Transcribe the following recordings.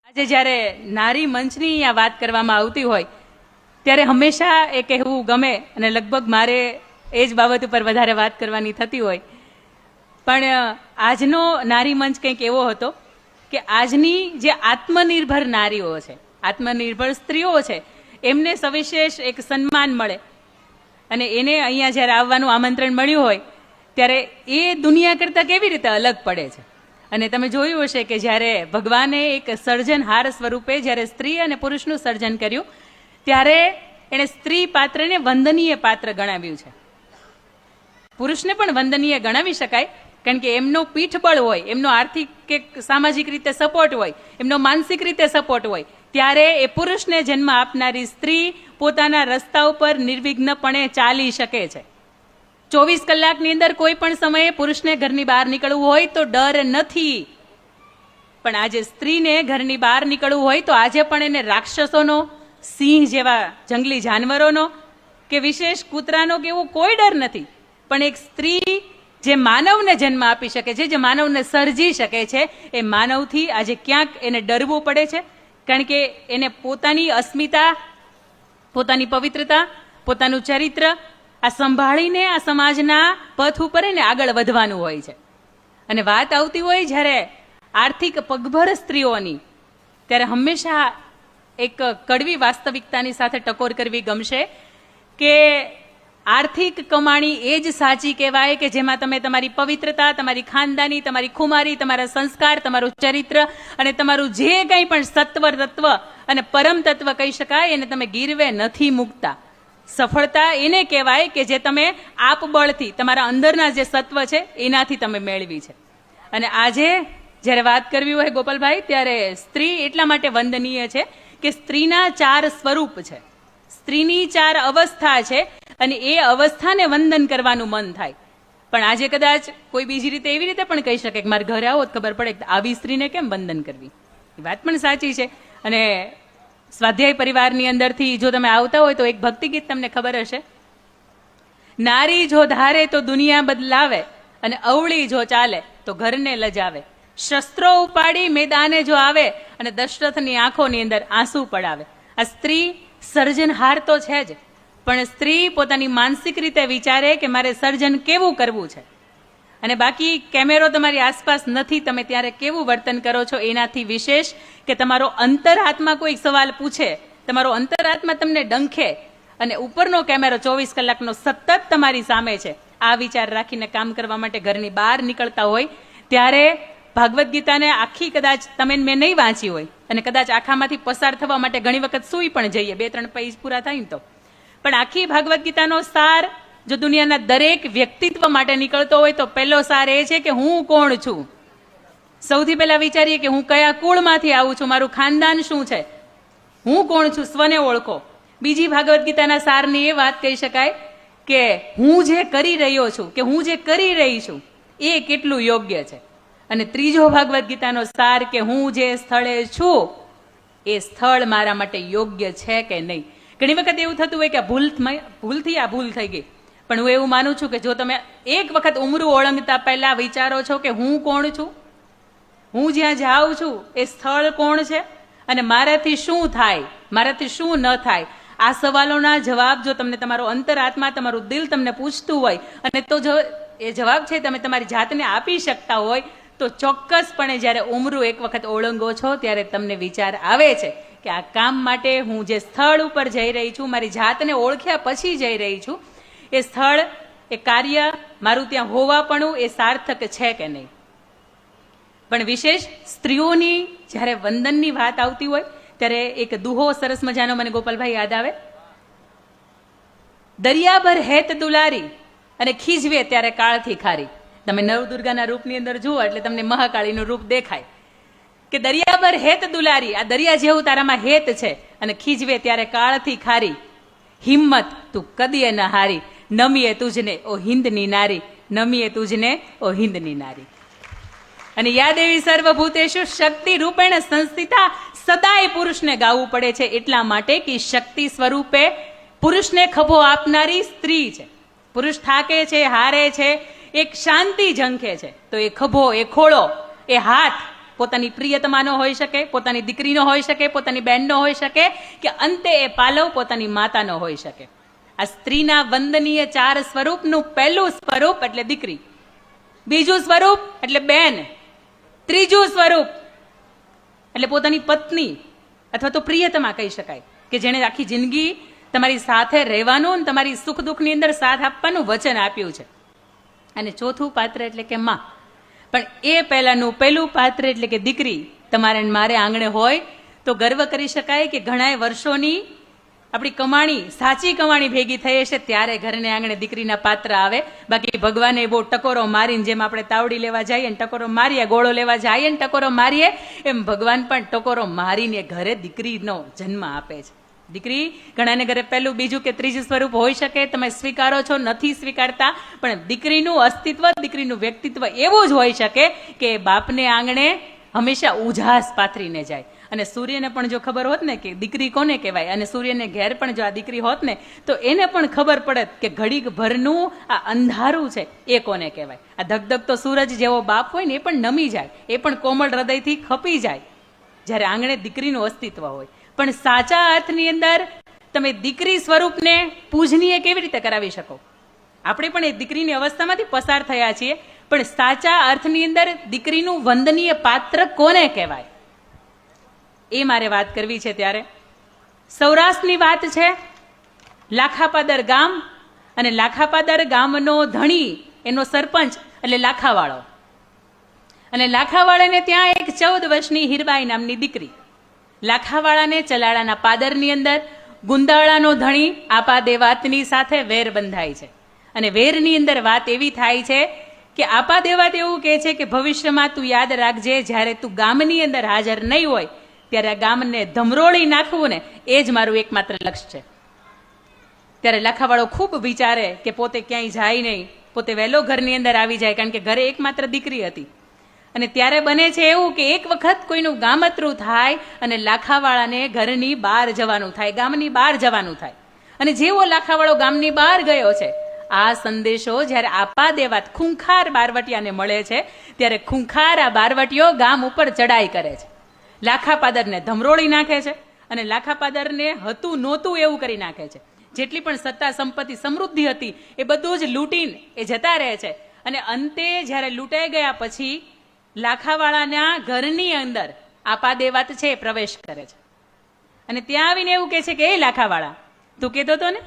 આજે જ્યારે નારી મંચની આ વાત કરવામાં આવતી હોય ત્યારે હંમેશા એ કહેવું ગમે અને લગભગ મારે એ જ બાબત ઉપર વધારે વાત કરવાની થતી હોય. પણ આજનો નારી મંચ કંઈક એવો હતો કે આજની જે આત્મનિર્ભર નારીઓ છે, આત્મનિર્ભર સ્ત્રીઓ છે, એમને સવિશેષ એક સન્માન મળે અને એને અહીંયા જ્યારે આવવાનું આમંત્રણ મળ્યું હોય ત્યારે એ દુનિયા કરતાં કેવી રીતે અલગ પડે છે. અને તમે જોયું હશે કે જ્યારે ભગવાને એક સર્જનહાર સ્વરૂપે જ્યારે સ્ત્રી અને પુરુષનું સર્જન કર્યું ત્યારે એણે સ્ત્રી પાત્રને વંદનીય પાત્ર ગણાવ્યું છે. પુરુષને પણ વંદનીય ગણાવી શકાય, કારણ કે એમનો પીઠબળ હોય, એમનો આર્થિક કે સામાજિક રીતે સપોર્ટ હોય, એમનો માનસિક રીતે સપોર્ટ હોય, ત્યારે એ પુરુષને જન્મ આપનારી સ્ત્રી પોતાના રસ્તા ઉપર નિર્વિઘ્નપણે ચાલી શકે છે. 24 કલાકની અંદર કોઈ પણ સમયે પુરુષને ઘરની બહાર નીકળવું હોય તો ડર નથી. પણ આજે સ્ત્રીને ઘરની બહાર નીકળવું હોય તો આજે પણ એને રાક્ષસોનો, સિંહ જેવા જંગલી જાનવરોનો કે વિશેષ કૂતરાનો કે એવું કોઈ ડર નથી. પણ એક સ્ત્રી જે માનવને જન્મ આપી શકે છે, જે માનવને સર્જી શકે છે, એ માનવથી આજે ક્યાંક એને ડરવું પડે છે. કારણ કે એને પોતાની અસ્મિતા, પોતાની પવિત્રતા, પોતાનું ચરિત્ર આ સંભાળીને આ સમાજના પથ ઉપર એને આગળ વધવાનું હોય છે. અને વાત આવતી હોય જ્યારે આર્થિક પગભર સ્ત્રીઓની, ત્યારે હંમેશા એક કડવી વાસ્તવિકતાની સાથે ટકોર કરવી ગમશે કે આર્થિક કમાણી એ જ સાચી કહેવાય કે જેમાં તમે તમારી પવિત્રતા, તમારી ખાનદાની, તમારી ખુમારી, તમારા સંસ્કાર, તમારું ચરિત્ર અને તમારું જે કંઈ પણ સત્વર તત્વ અને પરમ તત્વ કહી શકાય એને તમે ગીરવે નથી મૂકતા. સફળતા એને કહેવાય કે જે તમે આપબળથી તમારા અંદરના જે સત્વ છે એનાથી તમે મેળવી છે. અને આજે જ્યારે વાત કરવી હોય ગોપાલભાઈ, ત્યારે સ્ત્રી એટલા માટે વંદનીય છે કે સ્ત્રીના 4 સ્વરૂપ છે, સ્ત્રીની 4 અવસ્થા છે અને એ અવસ્થાને વંદન કરવાનું મન થાય. પણ આજે કદાચ કોઈ બીજી રીતે એવી રીતે પણ કહી શકે કે મારે ઘરે આવો ખબર પડે કે આવી સ્ત્રીને કેમ વંદન કરવી. એ વાત પણ સાચી છે. અને સ્વાધ્યાય પરિવારની અંદરથી જો તમે આવતા હોય તો એક ભક્તિ ગીત તમને ખબર હશે, નારી જો ધારે તો દુનિયા બદલાવે અને અવળી જો ચાલે તો ઘરને લજાવે, શસ્ત્રો ઉપાડી મેદાને જો આવે અને દશરથની આંખોની અંદર આંસુ પડાવે. આ સ્ત્રી સર્જનહાર તો છે જ, પણ સ્ત્રી પોતાની માનસિક રીતે વિચારે કે મારે સર્જન કેવું કરવું છે. અને બાકી કેમેરો તમારી આસપાસ નથી, તમે ત્યારે કેવું વર્તન કરો છો એનાથી વિશેષ કે તમારો અંતરાત્મા કોઈ સવાલ પૂછે, તમારો અંતરાત્મા તમને ડંખે અને ઉપરનો કેમેરો 24 કલાકનો સતત તમારી સામે છે, આ વિચાર રાખીને કામ કરવા માટે ઘરની બહાર નીકળતા હોય ત્યારે ભાગવદ્ ગીતાને આખી કદાચ તમે મેં નહીં વાંચી હોય અને કદાચ આખામાંથી પસાર થવા માટે ઘણી વખત સૂઈ પણ જઈએ, 2-3 પેજ પૂરા થાય ને તો. પણ આખી ભાગવદ્ ગીતાનો સાર જો દુનિયાના દરેક વ્યક્તિત્વ માટે નીકળતો હોય તો પહેલો સાર એ છે કે હું કોણ છું. સૌથી પહેલા વિચારીએ કે હું કયા કુળમાંથી આવું છું, મારું ખાનદાન શું છે, હું કોણ છું, સ્વને ઓળખો. બીજી ભાગવદ્ ગીતાના સારની એ વાત કહી શકાય કે હું જે કરી રહ્યો છું કે હું જે કરી રહી છું એ કેટલું યોગ્ય છે. અને ત્રીજો ભાગવદ્ ગીતાનો સાર કે હું જે સ્થળે છું એ સ્થળ મારા માટે યોગ્ય છે કે નહીં. ઘણી વખત એવું થતું હોય કે ભૂલથી આ ભૂલ થઈ ગઈ, પણ હું એવું માનું છું કે જો તમે એક વખત ઉમરું ઓળંગતા પહેલા વિચારો છો કે હું કોણ છું, હું જ્યાં જાઉં છું એ સ્થળ કોણ છે અને મારાથી શું થાય, મારાથી શું ન થાય, આ સવાલોના જવાબ જો તમને તમારો અંતરાત્મા, તમારું દિલ તમને પૂછતું હોય અને તો જો એ જવાબ છે તમે તમારી જાતને આપી શકતા હોય તો ચોક્કસપણે જ્યારે ઉમરું એક વખત ઓળંગો છો ત્યારે તમને વિચાર આવે છે કે આ કામ માટે હું જે સ્થળ ઉપર જઈ રહી છું, મારી જાતને ઓળખ્યા પછી જઈ રહી છું, એ સ્થળ, એ કાર્ય, મારું ત્યાં હોવાપણું એ સાર્થક છે કે નહીં. પણ વિશેષ સ્ત્રીઓની જ્યારે વંદનની વાત આવતી હોય ત્યારે એક દુહો સરસ મજાનો મને ગોપાલભાઈ યાદ આવે, દરિયાભર હેત દુલારી અને ખીજવે ત્યારે કાળથી ખારી. તમે નવદુર્ગાના રૂપની અંદર જુઓ એટલે તમને મહાકાળીનું રૂપ દેખાય કે દરિયાભર હેત દુલારી, આ દરિયા જેવું તારામાં હેત છે અને ખીજવે ત્યારે કાળથી ખારી, હિંમત તું કદીએ ન હારી, નમીએ તુજને ઓ હિંદની નારી, નમીએ તુજને ઓ હિંદની નારી. અને યાદેવી સર્વભૂતેષુ શક્તિ રૂપેણ સંસ્થિતા, સદાય પુરુષને ગાવું પડે છે એટલા માટે કે શક્તિ સ્વરૂપે પુરુષને ખભો આપનારી સ્ત્રી છે. પુરુષ થાકે છે, હારે છે, એક શાંતિ ઝંખે છે તો એ ખભો, એ ખોળો, એ હાથ પોતાની પ્રિયતમાનો હોઈ શકે, પોતાની દીકરીનો હોઈ શકે, પોતાની બહેનનો હોઈ શકે, કે અંતે એ પાલવ પોતાની માતાનો હોઈ શકે. આ સ્ત્રીના વંદનીય 4 સ્વરૂપનું પહેલું સ્વરૂપ એટલે દીકરી, બીજું સ્વરૂપ એટલે બેન, ત્રીજું સ્વરૂપ એટલે પોતાની પત્ની અથવા તો પ્રિયતમા કહી શકાય, કે જેણે આખી જિંદગી તમારી સાથે રહેવાનું અને તમારી સુખ દુઃખની અંદર સાથ આપવાનું વચન આપ્યું છે. અને ચોથું પાત્ર એટલે કે માં. પણ એ પહેલાનું પહેલું પાત્ર એટલે કે દીકરી તમારે મારે આંગણે હોય તો ગર્વ કરી શકાય કે ઘણા વર્ષોની આપણી કમાણી, સાચી કમાણી ભેગી થઈ હશે ત્યારે ઘરને આંગણે દીકરીના પાત્ર આવે. બાકી ભગવાને બહુ ટકોરો મારીને, જેમ આપણે તાવડી લેવા જઈએ ને ટકોરો મારીએ, ગોળો લેવા જઈએ ને ટકોરો મારીએ, એમ ભગવાન પણ ટકોરો મારીને ઘરે દીકરીનો જન્મ આપે છે. દીકરી ઘણાને ઘરે પહેલું, બીજું કે ત્રીજું સ્વરૂપ હોઈ શકે, તમે સ્વીકારો છો, નથી સ્વીકારતા, પણ દીકરીનું અસ્તિત્વ, દીકરીનું વ્યક્તિત્વ એવું જ હોઈ શકે કે બાપને આંગણે હંમેશા ઉજાસ પાથરીને જાય. અને સૂર્યને પણ જો ખબર હોત ને કે દીકરી કોને કહેવાય, અને સૂર્યને ઘેર પણ જો આ દીકરી હોત ને તો એને પણ ખબર પડે કે ઘડીક ભરનું આ અંધારું છે એ કોને કહેવાય. આ ધગધગતો સૂરજ જેવો બાપ હોય ને એ પણ નમી જાય, એ પણ કોમળ હૃદયથી ખપી જાય જ્યારે આંગણે દીકરીનું અસ્તિત્વ હોય. પણ સાચા અર્થની અંદર તમે દીકરી સ્વરૂપને પૂજનીય કેવી રીતે કરાવી શકો? આપણે પણ એ દીકરીની અવસ્થામાંથી પસાર થયા છીએ, પણ સાચા અર્થની અંદર દીકરીનું વંદનીય પાત્ર કોને કહેવાય એ મારે વાત કરવી છે. ત્યારે સૌરાષ્ટ્રની વાત છે, લાખાપાદર ગામ, અને લાખાપાદર ગામનો ધણી, એનો સરપંચ એટલે લાખાવાળો. અને લાખાવાળાને ત્યાં એક 14 વર્ષની હીરબાઈ નામની દીકરી. લાખાવાળાને ચલાળાના પાદરની અંદર ગુંદાળાનો ધણી આપા દેવાતની સાથે વેર બંધાય છે. અને વેરની અંદર વાત એવી થાય છે કે આપા દેવાત એવું કહે છે કે ભવિષ્યમાં તું યાદ રાખજે, જ્યારે તું ગામની અંદર હાજર નહીં હોય ત્યારે આ ગામને ધમરોળી નાખવું ને એ જ મારું એકમાત્ર લક્ષ્ય છે. ત્યારે લાખાવાળો ખૂબ વિચારે કે પોતે ક્યાંય જાય નહીં, પોતે વહેલો ઘરની અંદર આવી જાય, કારણ કે ઘરે એકમાત્ર દીકરી હતી. અને ત્યારે બને છે એવું કે એક વખત કોઈનું ગામતરું થાય અને લાખાવાળાને ઘરની બહાર જવાનું થાય, ગામની બહાર જવાનું થાય. અને જેવો લાખાવાળો ગામની બહાર ગયો છે, આ સંદેશો જ્યારે આપા દેવાત ખૂંખાર બારવટિયાને મળે છે, ત્યારે ખૂંખાર આ બારવટીયો ગામ ઉપર ચડાઈ કરે છે, લાખાપાદરને ધમરોળી નાખે છે, અને લાખાપાદરને હતું નહોતું એવું કરી નાખે છે. જેટલી પણ સત્તા સંપત્તિ સમૃદ્ધિ હતી એ બધું જ લૂંટીને એ જતા રહે છે. અને અંતે જ્યારે લૂંટાઈ ગયા પછી લાખાવાળાના ઘરની અંદર આપા દેવાત છે એ પ્રવેશ કરે છે. અને ત્યાં આવીને એવું કહે છે કે એ લાખાવાળા, તું કહેતો હતો ને,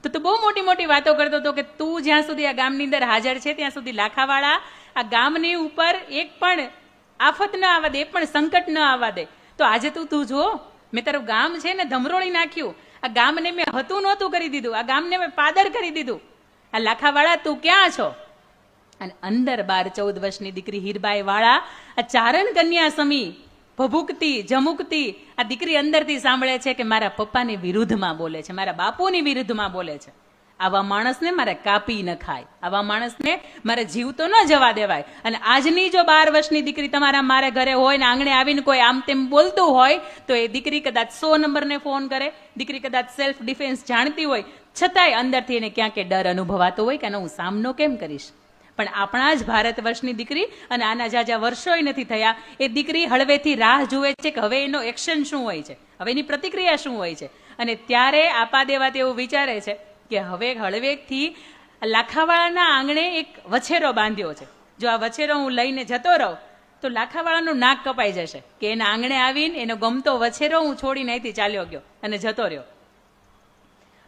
તો તું બહુ મોટી મોટી વાતો કરતો હતો કે તું જ્યાં સુધી આ ગામની અંદર હાજર છે ત્યાં સુધી લાખાવાળા આ ગામની ઉપર એક પણ આફત ન આવવા દે, એક પણ સંકટ ન આવવા દે. તો આજે તું જો, મેં તારું ગામ છે ને ધમરોળી નાખ્યું, આ ગામને મેં હતું નહોતું કરી દીધું, આ ગામને મેં પાદર કરી દીધું. આ લાખાવાળા તું ક્યાં છો? અને અંદર 12-14 વર્ષની દીકરી હીરબાઈ વાળા આ ચારણ કન્યા સમી ભભૂકતી ઝમુકતી આ દીકરી અંદરથી સાંભળે છે કે મારા પપ્પાની વિરુદ્ધમાં બોલે છે, મારા બાપુની વિરુદ્ધમાં બોલે છે. આવા માણસને મારે કાપી ન ખાય, આવા માણસને મારે જીવતો ન જવા દેવાય. અને આજની જો 12 વર્ષની દીકરી તમારા મારે ઘરે હોય ને આંગણે આવીને કોઈ આમ તેમ બોલતું હોય તો એ દીકરી કદાચ 100 નંબરને ફોન કરે, દીકરી કદાચ સેલ્ફ ડિફેન્સ જાણતી હોય, છતાંય અંદરથી એને ક્યાંક ડર અનુભવાતો હોય કે હું સામનો કેમ કરીશ. પણ આપણા જ ભારત વર્ષની દીકરી, અને આના જાજા વર્ષોય નથી થયા, એ દીકરી હળવેથી રાહ જુએ છે કે હવે એનો એક્શન શું હોય છે, હવે એની પ્રતિક્રિયા શું હોય છે. અને ત્યારે આપા દેવાત એવું વિચારે છે કે હવે હળવેકથી લાખાવાળાના આંગણે એક વછેરો બાંધ્યો છે, જો આ વછેરો હું લઈને જતો રહું તો લાખાવાળાનું નાક કપાઈ જશે, કે એના આંગણે આવીને એનો ગમતો વછેરો હું છોડીને અહીંથી ચાલ્યો ગયો અને જતો રહ્યો.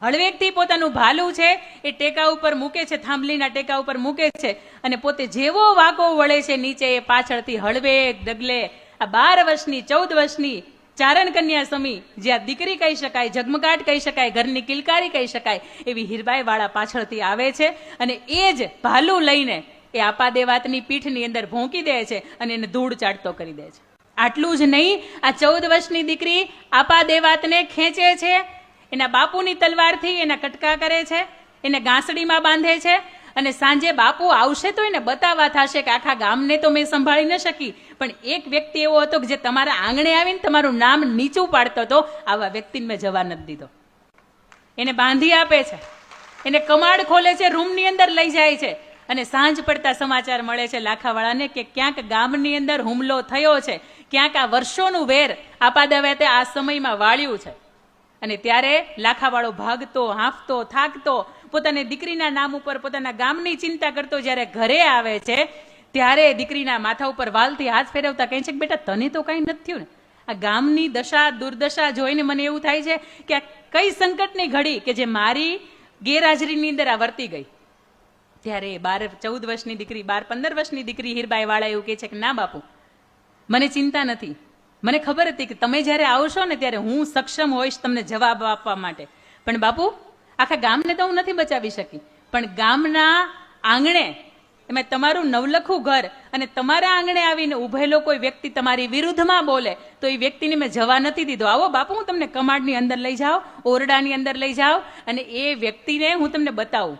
હળવેકથી પોતાનું ભાલું છે એ ટેકા ઉપર મૂકે છે, થાંભલીના ટેકા ઉપર મૂકે છે, અને પોતે જેવો વાંકો વળે છે નીચે, એ પાછળથી હળવેક ડગલે આ 12 વર્ષની 14 વર્ષની ચારણ કન્યા સમી, જે આ દીકરી કહી શકાય, ઝગમગાટ કહી શકાય, ઘરની કિલકારી કહી શકાય, એવી હીરબાઈ વાળા પાછળથી આવે છે. અને એ જ ભાલું લઈને એ આપા દેવાતની પીઠની અંદર ભોંકી દે છે અને એને ધૂળ ચાટતો કરી દે છે. આટલું જ નહીં, આ 14 વર્ષની દીકરી આપા દેવાતને ખેંચે છે, એના બાપુની તલવારથી એના કટકા કરે છે, એને ગાંસડીમાં બાંધે છે, અને સાંજે બાપુ આવશે તો એને બતાવવા થશે કે આખા ગામને તો મેં સંભાળી ન શકી, પણ એક વ્યક્તિ એવો હતો કે જે તમારા આંગણે આવીને તમારું નામ નીચું પાડતો હતો, આવા વ્યક્તિને મેં જવા નથી દીધો. એને બાંધી આપે છે, એને કમાડ ખોલે છે, રૂમની અંદર લઈ જાય છે, અને સાંજ પડતા સમાચાર મળે છે લાખાવાળાને કે ક્યાંક ગામની અંદર હુમલો થયો છે, ક્યાંક આ વર્ષોનું વેર આપાદાવે આ સમયમાં વાળ્યું છે. અને ત્યારે લાખાવાળો ભાગતો, હાંફતો, થાકતો, પોતાની દીકરીના નામ ઉપર પોતાના ગામની ચિંતા કરતો જ્યારે ઘરે આવે છે, ત્યારે દીકરીના માથા ઉપર વાલથી હાથ ફેરવતા કહે છે કે બેટા તને તો કઈ નથી થયું ને. આ ગામની દશા દુર્દશા જોઈને મને એવું થાય છે કે આ કઈ સંકટની ઘડી કે જે મારી ગેરહાજરીની અંદર આ વર્તી ગઈ. ત્યારે 14 વર્ષની દીકરી, 15 વર્ષની દીકરી હીરબાઈ વાળા એવું કહે છે કે ના બાપુ, મને ચિંતા નથી. મને ખબર હતી કે તમે જ્યારે આવશો ને ત્યારે હું સક્ષમ હોઈશ તમને જવાબ આપવા માટે. પણ બાપુ, આખા ગામને તો હું નથી બચાવી શકી, પણ ગામના આંગણે, એમાં તમારું નવલખું ઘર અને તમારા આંગણે આવીને ઉભેલો કોઈ વ્યક્તિ તમારી વિરુદ્ધમાં બોલે તો એ વ્યક્તિને મેં જવા નથી દીધો. આવો બાપુ, હું તમને કમાડની અંદર લઈ જાઉં, ઓરડાની અંદર લઈ જાઉં અને એ વ્યક્તિને હું તમને બતાવું.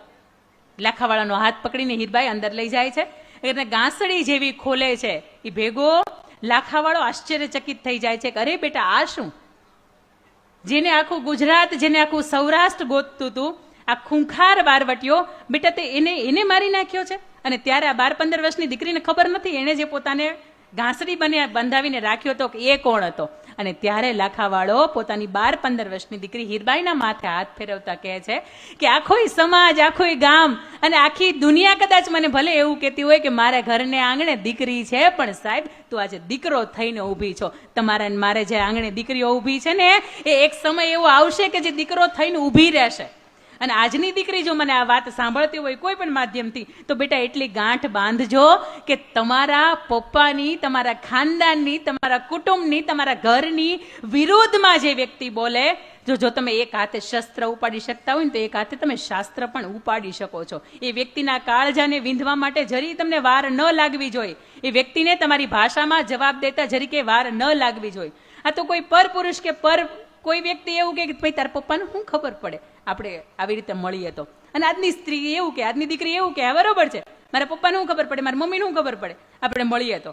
લાખાવાળાનો હાથ પકડીને હીરબાઈ અંદર લઈ જાય છે અને ગાંસડી જેવી ખોલે છે. એ ભેગો લાખાવાળો આશ્ચર્યચકિત થઈ જાય છે કે અરે બેટા, આ શું? જેને આખું ગુજરાત, જેને આખું સૌરાષ્ટ્ર ગોતતું હતું, આ ખૂંખાર બારવટીયો, બેટા તે એને મારી નાખ્યો છે. અને ત્યારે આ 15 વર્ષની દીકરીને ખબર નથી એને જે પોતાને ઘાસડી બંધાવીને રાખ્યો હતો કે એ કોણ હતો. અને ત્યારે લાખાવાળો પોતાની 15 વર્ષની દીકરી હીરબાઈના માથે હાથ ફેરવતા કહે છે કે આખોય સમાજ, આખોય ગામ અને આખી દુનિયા કદાચ મને ભલે એવું કહેતી હોય કે મારા ઘરને આંગણે દીકરી છે, પણ સાહેબ તું આજે દીકરો થઈને ઊભી છો. તમારા મારે જે આંગણે દીકરીઓ ઊભી છે ને, એ એક સમય એવો આવશે કે જે દીકરો થઈને ઊભી રહેશે. અને આજની દીકરી જો મને આ વાત સાંભળતી હોય કોઈ પણ માધ્યમથી, તો બેટા એટલી ગાંઠ બાંધજો કે તમારા પપ્પાની, તમારા ખાનદાનની, તમારા કુટુંબની, તમારા ઘરની વિરોધમાં જે વ્યક્તિ બોલે, જો તમે એક હાથે શસ્ત્ર ઉપાડી શકતા હોય ને તો એક હાથે તમે શાસ્ત્ર પણ ઉપાડી શકો છો. એ વ્યક્તિના કાળજાને વિંધવા માટે જરી તમને વાર ન લાગવી જોઈએ. એ વ્યક્તિને તમારી ભાષામાં જવાબ દેતા જરીકે વાર ન લાગવી જોઈએ. આ તો કોઈ પર પુરુષ કે પર કોઈ વ્યક્તિ એવું કે ભાઈ તારા પપ્પાને શું ખબર પડે આપણે આવી રીતે મળીએ તો. અને આજની સ્ત્રી એવું કે, આજની દીકરી એવું કે બરોબર છે, મારા પપ્પાને શું ખબર પડે, મારી મમ્મીને શું ખબર પડે આપણે મળીએ તો.